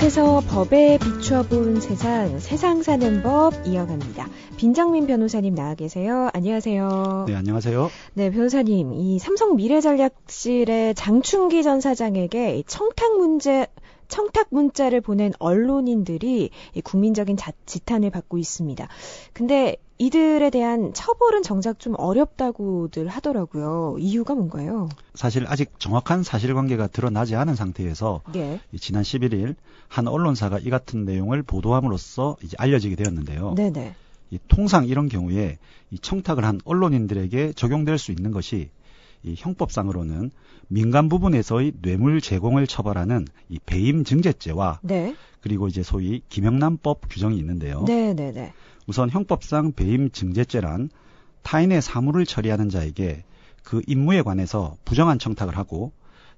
법에서 법에 비추어본 세상 사는 법 이어갑니다. 빈장민 변호사님 나와 계세요. 안녕하세요. 네, 안녕하세요. 네, 변호사님, 이 삼성 미래전략실의 장충기 전 사장에게 청탁 문자를 보낸 언론인들이 국민적인 지탄을 받고 있습니다. 근데 이들에 대한 처벌은 정작 좀 어렵다고들 하더라고요. 이유가 뭔가요? 사실 아직 정확한 사실관계가 드러나지 않은 상태에서 네. 지난 11일 한 언론사가 이 같은 내용을 보도함으로써 이제 알려지게 되었는데요. 네네. 통상 이런 경우에 이 청탁을 한 언론인들에게 적용될 수 있는 것이 이 형법상으로는 민간 부분에서의 뇌물 제공을 처벌하는 이 배임 증제죄와 네. 그리고 이제 소위 김영란법 규정이 있는데요. 네네네. 우선 형법상 배임 증제죄란 타인의 사물을 처리하는 자에게 그 임무에 관해서 부정한 청탁을 하고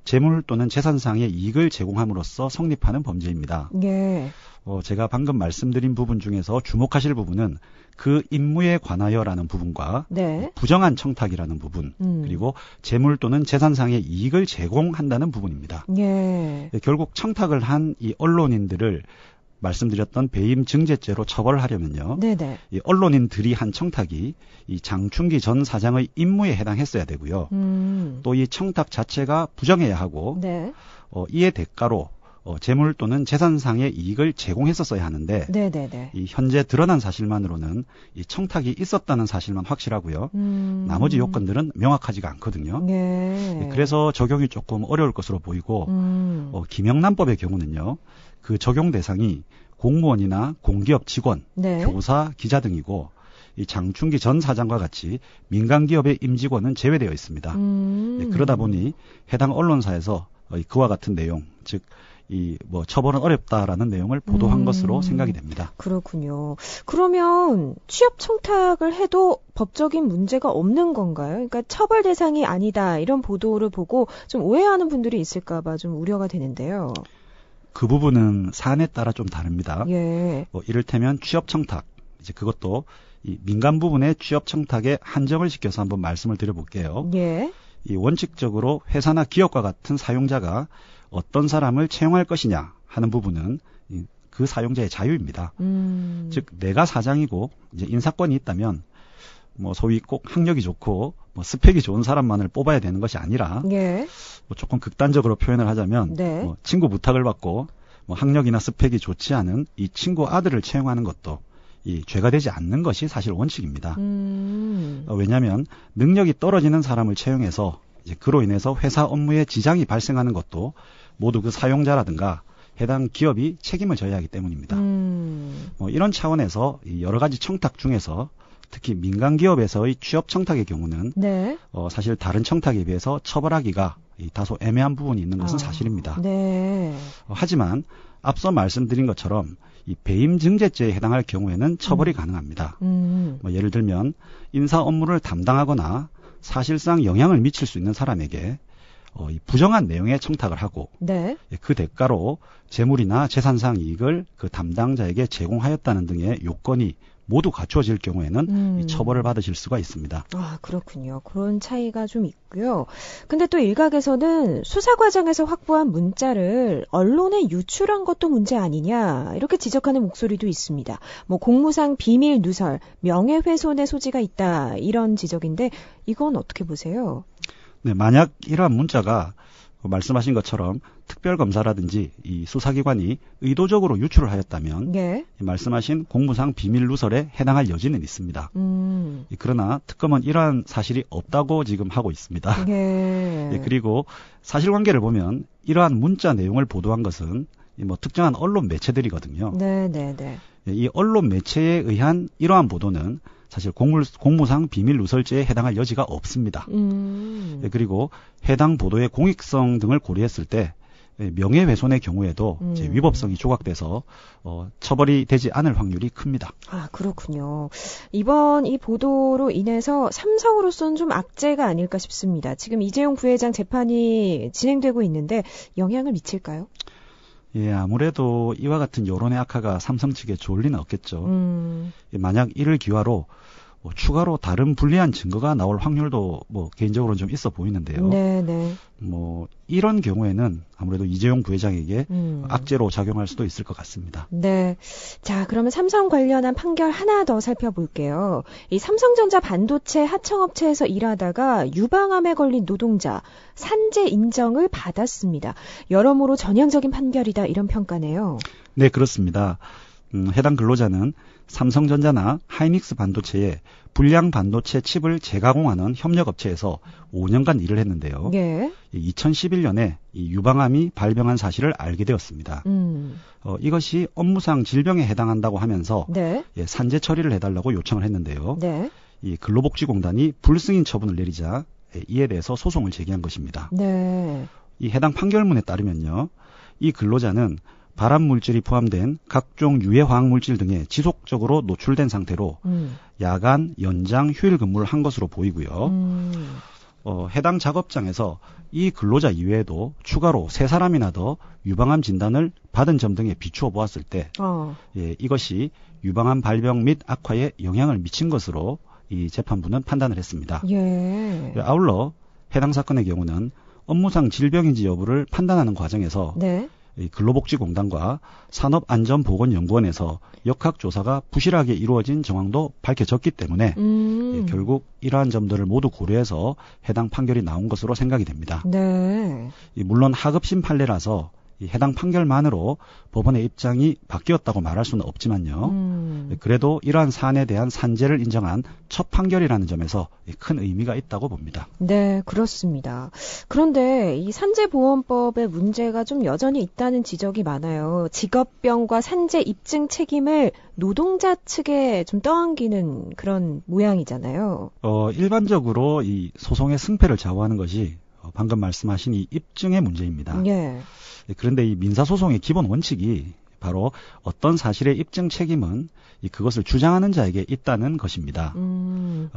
재물 또는 재산상의 이익을 제공함으로써 성립하는 범죄입니다. 예. 제가 방금 말씀드린 부분 중에서 주목하실 부분은 그 임무에 관하여라는 부분과 네. 부정한 청탁이라는 부분 그리고 재물 또는 재산상의 이익을 제공한다는 부분입니다. 예. 결국 청탁을 한 이 언론인들을 말씀드렸던 배임 증제죄로 처벌하려면요. 네네. 이 언론인들이 한 청탁이 이 장충기 전 사장의 임무에 해당했어야 되고요. 또 이 청탁 자체가 부정해야 하고 네. 이에 대가로 재물 또는 재산상의 이익을 제공했었어야 하는데 네네네. 이 현재 드러난 사실만으로는 이 청탁이 있었다는 사실만 확실하고요. 나머지 요건들은 명확하지가 않거든요. 예. 그래서 적용이 조금 어려울 것으로 보이고 김영란법의 경우는요. 그 적용 대상이 공무원이나 공기업 직원, 네. 교사, 기자 등이고 이 장충기 전 사장과 같이 민간 기업의 임직원은 제외되어 있습니다. 그러다 보니 해당 언론사에서 그와 같은 내용, 즉 처벌은 어렵다라는 내용을 보도한 것으로 생각이 됩니다. 그렇군요. 그러면 취업 청탁을 해도 법적인 문제가 없는 건가요? 그러니까 처벌 대상이 아니다 이런 보도를 보고 좀 오해하는 분들이 있을까봐 좀 우려가 되는데요. 그 부분은 사안에 따라 좀 다릅니다. 예. 이를테면 취업 청탁, 이제 그것도 이 민간 부분의 취업 청탁에 한정을 시켜서 한번 말씀을 드려볼게요. 예. 이 원칙적으로 회사나 기업과 같은 사용자가 어떤 사람을 채용할 것이냐 하는 부분은 그 사용자의 자유입니다. 즉 내가 사장이고 이제 인사권이 있다면 소위 꼭 학력이 좋고 스펙이 좋은 사람만을 뽑아야 되는 것이 아니라 예. 조금 극단적으로 표현을 하자면 네. 친구 부탁을 받고 학력이나 스펙이 좋지 않은 이 친구 아들을 채용하는 것도 이 죄가 되지 않는 것이 사실 원칙입니다. 왜냐하면 능력이 떨어지는 사람을 채용해서 이제 그로 인해서 회사 업무에 지장이 발생하는 것도 모두 그 사용자라든가 해당 기업이 책임을 져야 하기 때문입니다. 이런 차원에서 이 여러 가지 청탁 중에서 특히 민간 기업에서의 취업 청탁의 경우는 네. 사실 다른 청탁에 비해서 처벌하기가 다소 애매한 부분이 있는 것은 사실입니다. 네. 하지만 앞서 말씀드린 것처럼 이 배임 증제죄에 해당할 경우에는 처벌이 가능합니다. 예를 들면 인사 업무를 담당하거나 사실상 영향을 미칠 수 있는 사람에게 이 부정한 내용의 청탁을 하고 네. 그 대가로 재물이나 재산상 이익을 그 담당자에게 제공하였다는 등의 요건이 모두 갖추어질 경우에는 이 처벌을 받으실 수가 있습니다. 아, 그렇군요. 그런 차이가 좀 있고요. 근데 또 일각에서는 수사 과정에서 확보한 문자를 언론에 유출한 것도 문제 아니냐 이렇게 지적하는 목소리도 있습니다. 공무상 비밀 누설, 명예훼손의 소지가 있다 이런 지적인데 이건 어떻게 보세요? 네, 만약 이러한 문자가 말씀하신 것처럼 특별검사라든지 이 수사기관이 의도적으로 유출을 하였다면 예. 말씀하신 공무상 비밀 누설에 해당할 여지는 있습니다. 그러나 특검은 이러한 사실이 없다고 지금 하고 있습니다. 예. 그리고 사실관계를 보면 이러한 문자 내용을 보도한 것은 특정한 언론 매체들이거든요. 네네네. 이 언론 매체에 의한 이러한 보도는 사실 공무상 비밀 누설죄에 해당할 여지가 없습니다. 그리고 해당 보도의 공익성 등을 고려했을 때 명예훼손의 경우에도 이제 위법성이 조각돼서 처벌이 되지 않을 확률이 큽니다. 아, 그렇군요. 이번 이 보도로 인해서 삼성으로서는 좀 악재가 아닐까 싶습니다. 지금 이재용 부회장 재판이 진행되고 있는데 영향을 미칠까요? 예, 아무래도 이와 같은 여론의 악화가 삼성 측에 좋을 리는 없겠죠. 만약 이를 기화로 추가로 다른 불리한 증거가 나올 확률도 개인적으로는 좀 있어 보이는데요. 네네. 이런 경우에는 아무래도 이재용 부회장에게 악재로 작용할 수도 있을 것 같습니다. 네. 자, 그러면 삼성 관련한 판결 하나 더 살펴볼게요. 이 삼성전자 반도체 하청업체에서 일하다가 유방암에 걸린 노동자 산재 인정을 받았습니다. 여러모로 전향적인 판결이다 이런 평가네요. 네, 그렇습니다. 해당 근로자는 삼성전자나 하이닉스 반도체에 불량 반도체 칩을 재가공하는 협력업체에서 5년간 일을 했는데요. 예. 2011년에 이 유방암이 발병한 사실을 알게 되었습니다. 이것이 업무상 질병에 해당한다고 하면서 네. 산재 처리를 해달라고 요청을 했는데요. 네. 이 근로복지공단이 불승인 처분을 내리자 이에 대해서 소송을 제기한 것입니다. 네. 이 해당 판결문에 따르면요. 이 근로자는 발암 물질이 포함된 각종 유해 화학 물질 등에 지속적으로 노출된 상태로 야간, 연장, 휴일 근무를 한 것으로 보이고요. 해당 작업장에서 이 근로자 이외에도 추가로 3사람이나 더 유방암 진단을 받은 점 등에 비추어 보았을 때 이것이 유방암 발병 및 악화에 영향을 미친 것으로 이 재판부는 판단을 했습니다. 예. 아울러 해당 사건의 경우는 업무상 질병인지 여부를 판단하는 과정에서 네. 근로복지공단과 산업안전보건연구원에서 역학조사가 부실하게 이루어진 정황도 밝혀졌기 때문에 결국 이러한 점들을 모두 고려해서 해당 판결이 나온 것으로 생각이 됩니다. 네. 물론 하급심 판례라서 해당 판결만으로 법원의 입장이 바뀌었다고 말할 수는 없지만요. 그래도 이러한 사안에 대한 산재를 인정한 첫 판결이라는 점에서 큰 의미가 있다고 봅니다. 네, 그렇습니다. 그런데 이 산재보험법에 문제가 좀 여전히 있다는 지적이 많아요. 직업병과 산재 입증 책임을 노동자 측에 좀 떠안기는 그런 모양이잖아요. 일반적으로 이 소송의 승패를 좌우하는 것이 방금 말씀하신 이 입증의 문제입니다. 예. 그런데 이 민사소송의 기본 원칙이 바로 어떤 사실의 입증 책임은 그것을 주장하는 자에게 있다는 것입니다.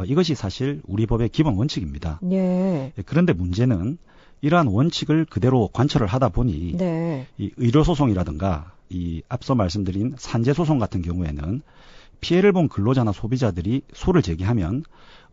이것이 사실 우리 법의 기본 원칙입니다. 예. 그런데 문제는 이러한 원칙을 그대로 관철을 하다 보니 네. 이 의료소송이라든가 이 앞서 말씀드린 산재소송 같은 경우에는 피해를 본 근로자나 소비자들이 소를 제기하면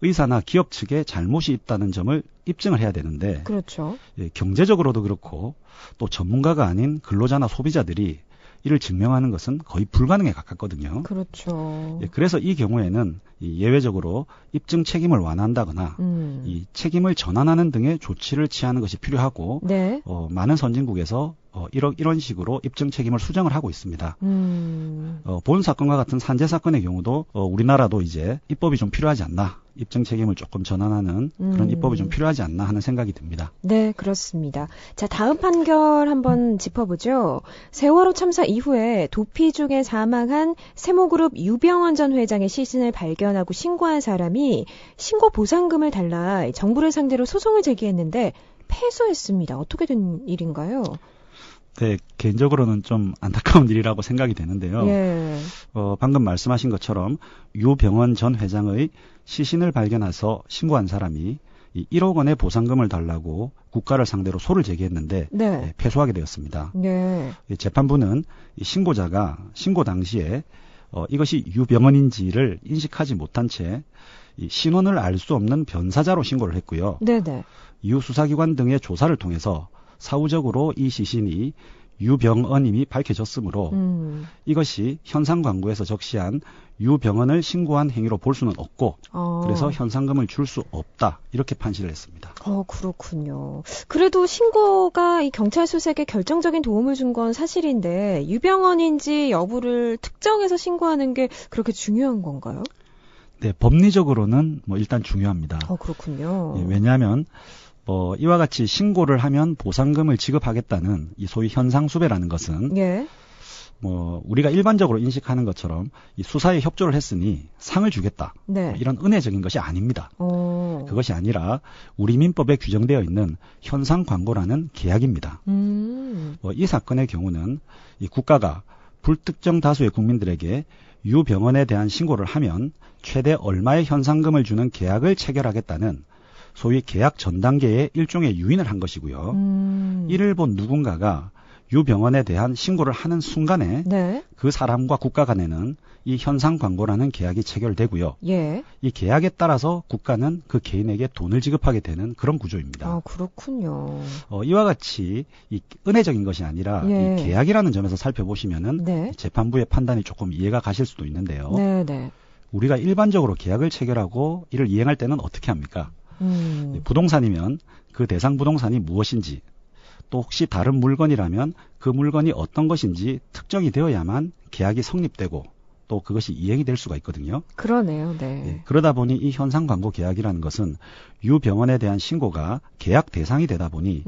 의사나 기업 측에 잘못이 있다는 점을 입증을 해야 되는데 그렇죠. 경제적으로도 그렇고 또 전문가가 아닌 근로자나 소비자들이 이를 증명하는 것은 거의 불가능에 가깝거든요. 그렇죠. 그래서 이 경우에는 예외적으로 입증 책임을 완화한다거나 이 책임을 전환하는 등의 조치를 취하는 것이 필요하고 네. 많은 선진국에서 이런 식으로 입증 책임을 수정을 하고 있습니다. 본 사건과 같은 산재 사건의 경우도 우리나라도 이제 입법이 좀 필요하지 않나, 입증 책임을 조금 전환하는 그런 입법이 좀 필요하지 않나 하는 생각이 듭니다. 네, 그렇습니다. 자, 다음 판결 한번 짚어보죠. 세월호 참사 이후에 도피 중에 사망한 세모그룹 유병원 전 회장의 시신을 발견하고 신고한 사람이 신고 보상금을 달라 정부를 상대로 소송을 제기했는데 패소했습니다. 어떻게 된 일인가요? 네, 개인적으로는 좀 안타까운 일이라고 생각이 되는데요. 예. 방금 말씀하신 것처럼 유병원 전 회장의 시신을 발견해서 신고한 사람이 1억 원의 보상금을 달라고 국가를 상대로 소를 제기했는데 네. 패소하게 되었습니다. 네. 재판부는 이 신고자가 신고 당시에 이것이 유병원인지를 인식하지 못한 채 이 신원을 알 수 없는 변사자로 신고를 했고요. 네네. 이후 수사기관 등의 조사를 통해서 사후적으로 이 시신이 유병언임이 밝혀졌으므로 이것이 현상 광고에서 적시한 유병언을 신고한 행위로 볼 수는 없고 그래서 현상금을 줄 수 없다 이렇게 판시를 했습니다. 그렇군요. 그래도 신고가 이 경찰 수색에 결정적인 도움을 준 건 사실인데 유병언인지 여부를 특정해서 신고하는 게 그렇게 중요한 건가요? 네, 법리적으로는 일단 중요합니다. 그렇군요. 왜냐하면 이와 같이 신고를 하면 보상금을 지급하겠다는 이 소위 현상수배라는 것은 예. 우리가 일반적으로 인식하는 것처럼 이 수사에 협조를 했으니 상을 주겠다. 네. 이런 은혜적인 것이 아닙니다. 그것이 아니라 우리 민법에 규정되어 있는 현상 광고라는 계약입니다. 이 사건의 경우는 이 국가가 불특정 다수의 국민들에게 유병원에 대한 신고를 하면 최대 얼마의 현상금을 주는 계약을 체결하겠다는 소위 계약 전 단계의 일종의 유인을 한 것이고요. 이를 본 누군가가 유병원에 대한 신고를 하는 순간에 네. 그 사람과 국가 간에는 이 현상 광고라는 계약이 체결되고요. 예. 이 계약에 따라서 국가는 그 개인에게 돈을 지급하게 되는 그런 구조입니다. 아, 그렇군요. 이와 같이 이 은혜적인 것이 아니라 예. 이 계약이라는 점에서 살펴보시면은 네. 재판부의 판단이 조금 이해가 가실 수도 있는데요. 네, 네. 우리가 일반적으로 계약을 체결하고 이를 이행할 때는 어떻게 합니까? 부동산이면 그 대상 부동산이 무엇인지, 또 혹시 다른 물건이라면 그 물건이 어떤 것인지 특정이 되어야만 계약이 성립되고 또 그것이 이행이 될 수가 있거든요. 그러네요. 네. 예, 그러다 보니 이 현상 광고 계약이라는 것은 유병원에 대한 신고가 계약 대상이 되다 보니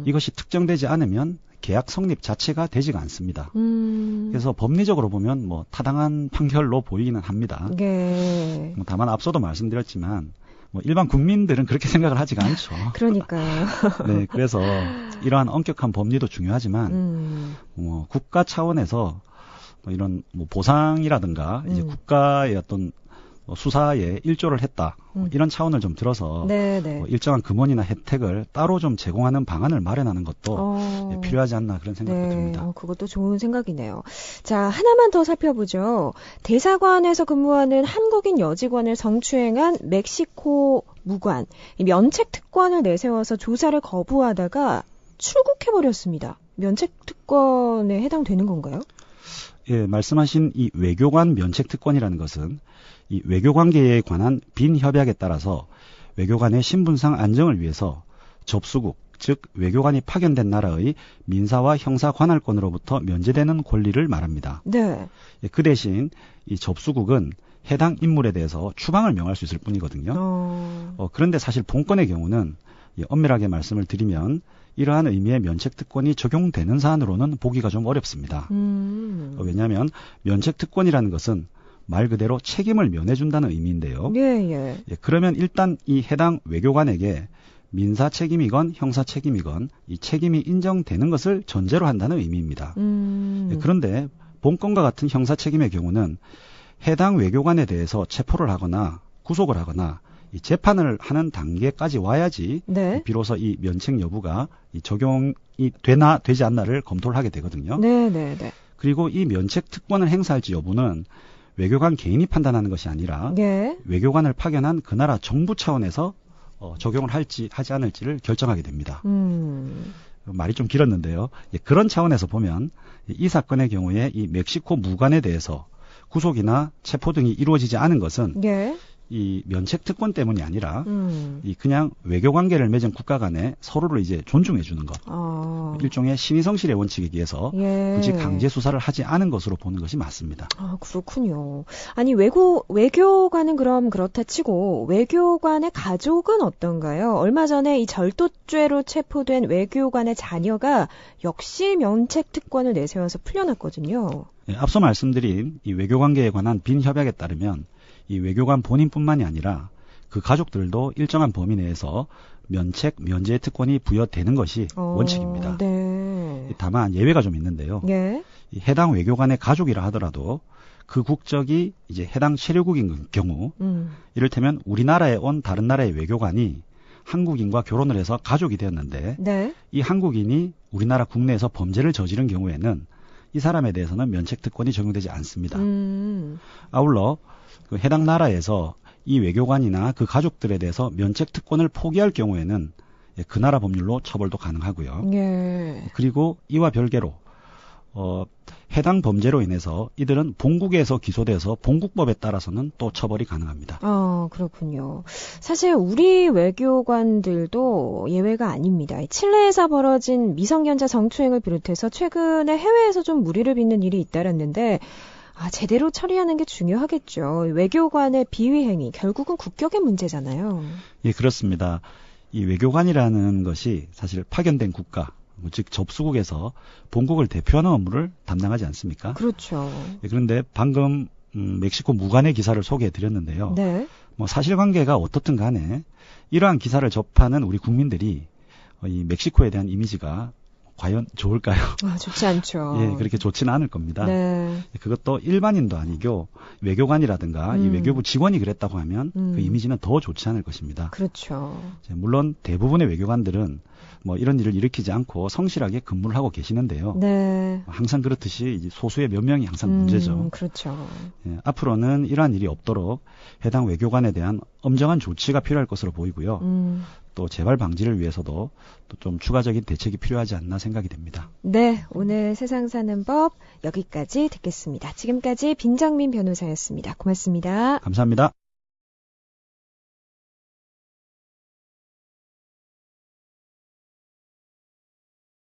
이것이 특정되지 않으면 계약 성립 자체가 되지가 않습니다. 그래서 법리적으로 보면 뭐 타당한 판결로 보이기는 합니다. 예. 다만 앞서도 말씀드렸지만 뭐 일반 국민들은 그렇게 생각을 하지가 않죠. 그러니까요. 네, 그래서 이러한 엄격한 법리도 중요하지만 국가 차원에서 뭐 이런 뭐 보상이라든가 이제 국가의 어떤 수사에 일조를 했다 이런 차원을 좀 들어서 뭐 일정한 금원이나 혜택을 따로 좀 제공하는 방안을 마련하는 것도 필요하지 않나 그런 생각도 네. 듭니다. 그것도 좋은 생각이네요. 자, 하나만 더 살펴보죠. 대사관에서 근무하는 한국인 여직원을 성추행한 멕시코 무관, 면책 특권을 내세워서 조사를 거부하다가 출국해버렸습니다. 면책 특권에 해당되는 건가요? 예, 말씀하신 이 외교관 면책 특권이라는 것은 이 외교관계에 관한 빈 협약에 따라서 외교관의 신분상 안정을 위해서 접수국, 즉 외교관이 파견된 나라의 민사와 형사 관할권으로부터 면제되는 권리를 말합니다. 네. 예, 그 대신 이 접수국은 해당 인물에 대해서 추방을 명할 수 있을 뿐이거든요. 그런데 사실 본건의 경우는 엄밀하게 말씀을 드리면 이러한 의미의 면책 특권이 적용되는 사안으로는 보기가 좀 어렵습니다. 왜냐하면 면책 특권이라는 것은 말 그대로 책임을 면해준다는 의미인데요. 예. 그러면 일단 이 해당 외교관에게 민사 책임이건 형사 책임이건 이 책임이 인정되는 것을 전제로 한다는 의미입니다. 그런데 본건과 같은 형사 책임의 경우는 해당 외교관에 대해서 체포를 하거나 구속을 하거나 이 재판을 하는 단계까지 와야지 네. 비로소 이 면책 여부가 이 적용이 되나 되지 않나를 검토를 하게 되거든요. 네. 그리고 이 면책 특권을 행사할지 여부는 외교관 개인이 판단하는 것이 아니라 예. 외교관을 파견한 그 나라 정부 차원에서 적용을 할지 하지 않을지를 결정하게 됩니다. 말이 좀 길었는데요. 그런 차원에서 보면 이 사건의 경우에 이 멕시코 무관에 대해서 구속이나 체포 등이 이루어지지 않은 것은 예. 이 면책 특권 때문이 아니라 이 그냥 외교 관계를 맺은 국가 간에 서로를 이제 존중해 주는 것. 일종의 신의성실의 원칙에 의해서 굳이 강제 수사를 하지 않은 것으로 보는 것이 맞습니다. 아, 그렇군요. 아니 외교관은 그럼 그렇다 치고 외교관의 가족은 어떤가요? 얼마 전에 이 절도죄로 체포된 외교관의 자녀가 역시 면책 특권을 내세워서 풀려났거든요. 예, 앞서 말씀드린 이 외교 관계에 관한 빈 협약에 따르면 이 외교관 본인뿐만이 아니라 그 가족들도 일정한 범위 내에서 면책, 면제 특권이 부여되는 것이 원칙입니다. 네. 다만 예외가 좀 있는데요. 예. 이 해당 외교관의 가족이라 하더라도 그 국적이 이제 해당 체류국인 경우, 이를테면 우리나라에 온 다른 나라의 외교관이 한국인과 결혼을 해서 가족이 되었는데 네. 이 한국인이 우리나라 국내에서 범죄를 저지른 경우에는 이 사람에 대해서는 면책 특권이 적용되지 않습니다. 아울러 그 해당 나라에서 이 외교관이나 그 가족들에 대해서 면책 특권을 포기할 경우에는 그 나라 법률로 처벌도 가능하고요. 예. 그리고 이와 별개로 해당 범죄로 인해서 이들은 본국에서 기소돼서 본국법에 따라서는 또 처벌이 가능합니다. 그렇군요. 사실 우리 외교관들도 예외가 아닙니다. 칠레에서 벌어진 미성년자 성추행을 비롯해서 최근에 해외에서 좀 무리를 빚는 일이 잇따랐는데 제대로 처리하는 게 중요하겠죠. 외교관의 비위 행위, 결국은 국격의 문제잖아요. 예, 그렇습니다. 이 외교관이라는 것이 사실 파견된 국가, 즉 접수국에서 본국을 대표하는 업무를 담당하지 않습니까? 그렇죠. 예, 그런데 방금 멕시코 무관의 기사를 소개해 드렸는데요. 네. 뭐 사실관계가 어떻든 간에 이러한 기사를 접하는 우리 국민들이 이 멕시코에 대한 이미지가 과연 좋을까요? 좋지 않죠. 예, 그렇게 좋지는 않을 겁니다. 네. 그것도 일반인도 아니고 외교관이라든가 이 외교부 직원이 그랬다고 하면 그 이미지는 더 좋지 않을 것입니다. 그렇죠. 물론 대부분의 외교관들은 뭐 이런 일을 일으키지 않고 성실하게 근무를 하고 계시는데요. 네. 항상 그렇듯이 이제 소수의 몇 명이 항상 문제죠. 그렇죠. 예, 앞으로는 이러한 일이 없도록 해당 외교관에 대한 엄정한 조치가 필요할 것으로 보이고요. 또 재발 방지를 위해서도 또 좀 추가적인 대책이 필요하지 않나 생각이 됩니다. 네, 오늘 세상 사는 법 여기까지 듣겠습니다. 지금까지 빈정민 변호사였습니다. 고맙습니다. 감사합니다.